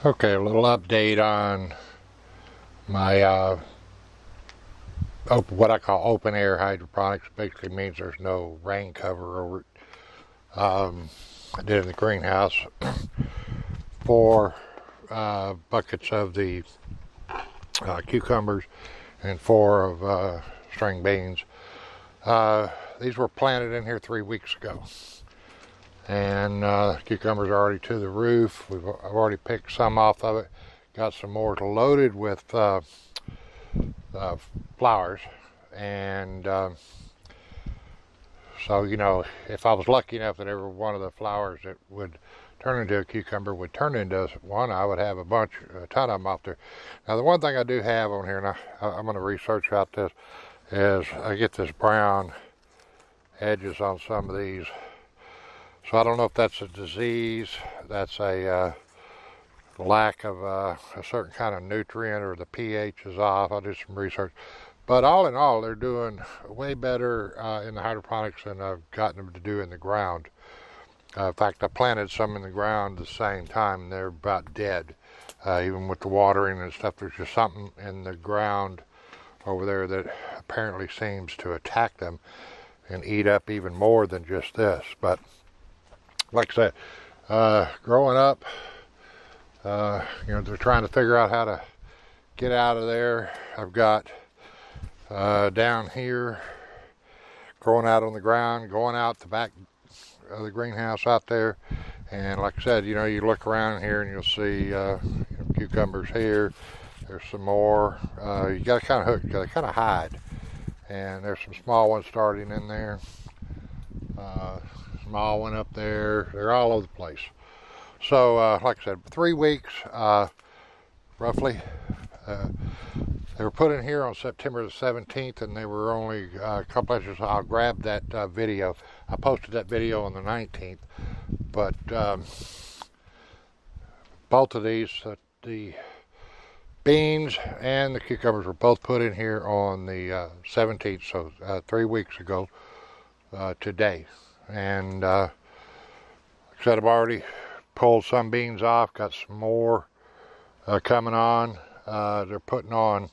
Okay, a little update on my what I call open air hydroponics. Basically means there's no rain cover over it. I did it in the greenhouse. 4 buckets of the cucumbers and 4 of string beans. These were planted in here 3 weeks ago, and cucumbers are already to the roof. I've already picked some off of it. Got some more loaded with flowers, and so, you know, if I was lucky enough that every one of the flowers that would turn into a cucumber would turn into one, I would have a ton of them out there. Now, the one thing I do have on here, and I'm going to research out this, is I get this brown edges on some of these. So I don't know if that's a disease, that's a lack of a certain kind of nutrient, or the pH is off. I'll do some research. But all in all, they're doing way better in the hydroponics than I've gotten them to do in the ground. In fact, I planted some in the ground at the same time, and they're about dead. Even with the watering and stuff, there's just something in the ground over there that apparently seems to attack them and eat up even more than just this. But like I said, growing up, you know, they're trying to figure out how to get out of there. I've got down here, growing out on the ground, going out the back of the greenhouse out there. And like I said, you know, you look around here and you'll see you know, cucumbers here. There's some more. You got to kind of hook, you got to kind of hide. And there's some small ones starting in there. Small one up there. They're all over the place. So, like I said, 3 weeks, roughly. They were put in here on September the 17th, and they were only a couple inches. I'll grab that video. I posted that video on the 19th. But both of these, the beans and the cucumbers, were both put in here on the 17th, so 3 weeks ago today. And like I said, I've already pulled some beans off, got some more coming on. They're putting on.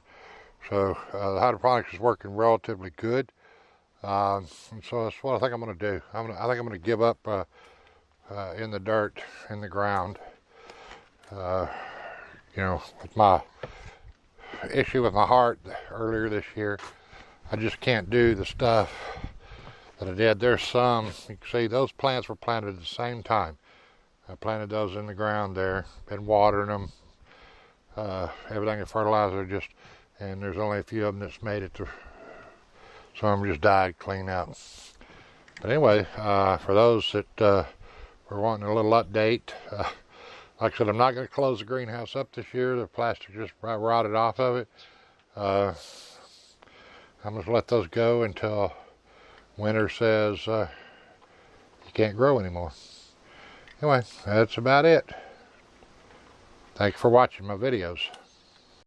So the hydroponics is working relatively good. And so that's what I think I'm going to do. I think I'm going to give up in the dirt, in the ground. You know, with my issue with my heart earlier this year, I just can't do the stuff that I did. There's some, you can see those plants were planted at the same time. I planted those in the ground there, been watering them, everything in fertilizer, just, and there's only a few of them that's made it to, some of them just died clean out. But anyway, for those that were wanting a little update, like I said, I'm not going to close the greenhouse up this year. The plastic just rotted off of it. I'm going to let those go until winter says you can't grow anymore. Anyway, that's about it. Thanks for watching my videos.